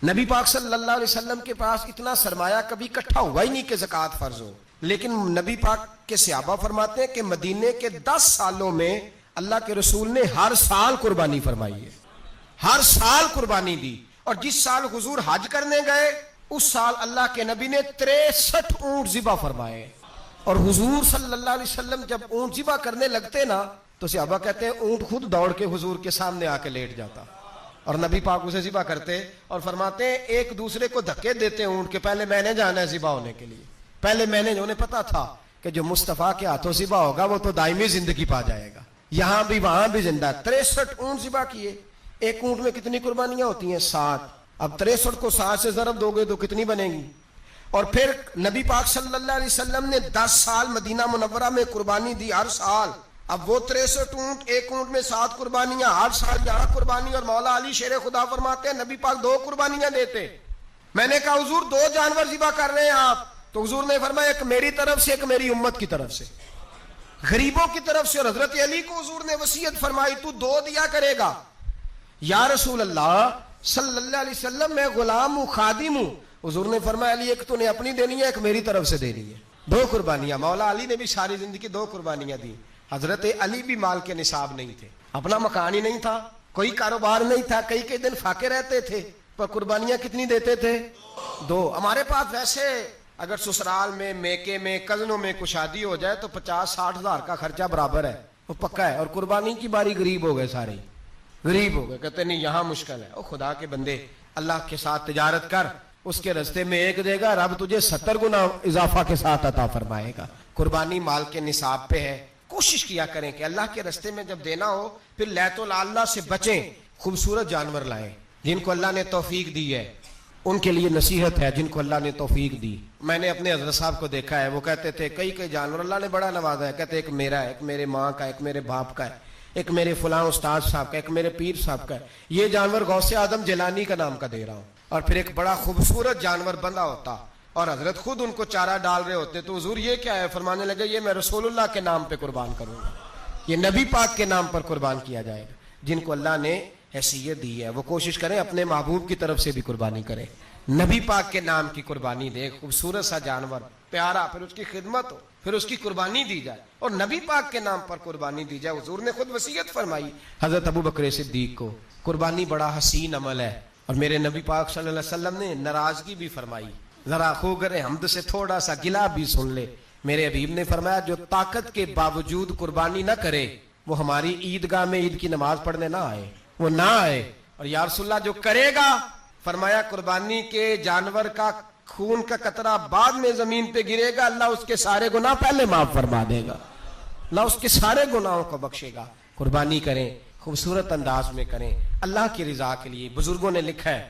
نبی پاک صلی اللہ علیہ وسلم کے پاس اتنا سرمایہ کبھی اکٹھا ہوا ہی نہیں کہ زکوٰۃ فرض ہو، لیکن نبی پاک کے صحابہ فرماتے ہیں کہ مدینے کے 10 سالوں میں اللہ کے رسول نے ہر سال قربانی فرمائی ہے، ہر سال قربانی دی، اور جس سال حضور حج کرنے گئے اس سال اللہ کے نبی نے 63 اونٹ ذبح فرمائے، اور حضور صلی اللہ علیہ وسلم جب اونٹ ذبح کرنے لگتے نا تو صحابہ کہتے ہیں اونٹ خود دوڑ کے حضور کے سامنے آ کے لیٹ جاتا، اور نبی پاک اسے ذبح کرتے اور فرماتے ہیں ایک دوسرے کو دھکے دیتے اونٹ کے، پہلے میں نے جانا ہے ذبح ہونے کے لیے، پہلے میں نے، انہیں پتا تھا کہ جو مصطفیٰ کے ہاتھوں ذبح ہوگا وہ تو دائمی زندگی پا جائے گا، یہاں بھی وہاں بھی زندہ۔ 63 اونٹ ذبح کیے، ایک اونٹ میں کتنی قربانیاں ہوتی ہیں؟ 7۔ اب 63 کو 7 سے ضرب دو گے تو کتنی بنے گی؟ اور پھر نبی پاک صلی اللہ علیہ وسلم نے 10 سال مدینہ منورہ میں قربانی دی، ہر سال۔ اب وہ 63 اونٹ، ایک اونٹ میں 7 قربانیاں، ہر سال یہاں قربانی، اور مولا علی شیر خدا فرماتے ہیں نبی پاک 2 قربانیاں دیتے۔ میں نے کہا حضور 2 جانور ذبح کر رہے ہیں آپ، تو حضور نے فرمایا ایک میری طرف سے، ایک میری امت کی طرف سے، غریبوں کی طرف سے۔ اور حضرت علی کو حضور نے وصیت فرمائی تو 2 دیا کرے گا۔ یا رسول اللہ صلی اللہ علیہ وسلم میں غلام ہوں، خادم ہوں۔ حضور نے فرمایا علی ایک تو نے اپنی دینی ہے، ایک میری طرف سے دینی ہے۔ 2 قربانیاں۔ مولا علی نے بھی ساری زندگی 2 قربانیاں دی۔ حضرت علی بھی مال کے نصاب نہیں تھے، اپنا مکان ہی نہیں تھا، کوئی کاروبار نہیں تھا، کئی دن فاقے رہتے تھے، پر قربانیاں کتنی دیتے تھے؟ 2۔ ہمارے پاس ویسے اگر سسرال میں، میکے میں، کزنوں میں کوئی شادی ہو جائے تو 50-60 ہزار کا خرچہ برابر ہے، وہ پکا ہے، اور قربانی کی باری غریب ہو گئے، سارے غریب ہو گئے، کہتے نہیں یہاں مشکل ہے۔ او خدا کے بندے، اللہ کے ساتھ تجارت کر، اس کے رستے میں 1 دے گا، رب تجھے 70 گنا اضافہ کے ساتھ عطا فرمائے گا۔ قربانی مال کے نصاب پہ ہے۔ کوشش کیا کریں کہ اللہ کے رستے میں جب دینا ہو پھر لیت اللہ سے بچیں، خوبصورت جانور لائیں جن کو اللہ نے توفیق دی ہے، ان کے لیے نصیحت ہے جن کو اللہ نے توفیق دی۔ میں نے اپنے حضرت صاحب کو دیکھا ہے، وہ کہتے تھے کئی جانور اللہ نے بڑا نوازا ہے، کہتے ایک میرا ہے، ایک میرے ماں کا، ایک میرے باپ کا ہے، ایک میرے فلاں استاد صاحب کا، ایک میرے پیر صاحب کا ہے، یہ جانور غوث اعظم جیلانی کا نام کا دے رہا ہوں۔ اور پھر ایک بڑا خوبصورت جانور بندہ ہوتا اور حضرت خود ان کو چارہ ڈال رہے ہوتے، تو حضور یہ کیا ہے؟ فرمانے لگے یہ میں رسول اللہ کے نام پہ قربان کروں گا، یہ نبی پاک کے نام پر قربان کیا جائے گا۔ جن کو اللہ نے حیثیت دی ہے وہ کوشش کریں اپنے محبوب کی طرف سے بھی قربانی کریں، نبی پاک کے نام کی قربانی دے، خوبصورت سا جانور پیارا، پھر اس کی خدمت ہو، پھر اس کی قربانی دی جائے، اور نبی پاک کے نام پر قربانی دی جائے۔ حضور نے خود وصیت فرمائی حضرت ابو بکر صدیق کو، قربانی بڑا حسین عمل ہے، اور میرے نبی پاک صلی اللہ علیہ وسلم نے ناراضگی بھی فرمائی، ذرا خوگر حمد سے تھوڑا سا گلا بھی سن لے۔ میرے حبیب نے فرمایا جو طاقت کے باوجود قربانی نہ کرے وہ ہماری عیدگاہ میں عید کی نماز پڑھنے نہ آئے، وہ نہ آئے۔ اور یا رسول اللہ جو کرے گا، فرمایا قربانی کے جانور کا خون کا قطرہ بعد میں زمین پہ گرے گا، اللہ اس کے سارے گناہ پہلے معاف فرما دے گا، اللہ اس کے سارے گناہوں کو بخشے گا۔ قربانی کریں، خوبصورت انداز میں کریں، اللہ کی رضا کے لیے۔ بزرگوں نے لکھا ہے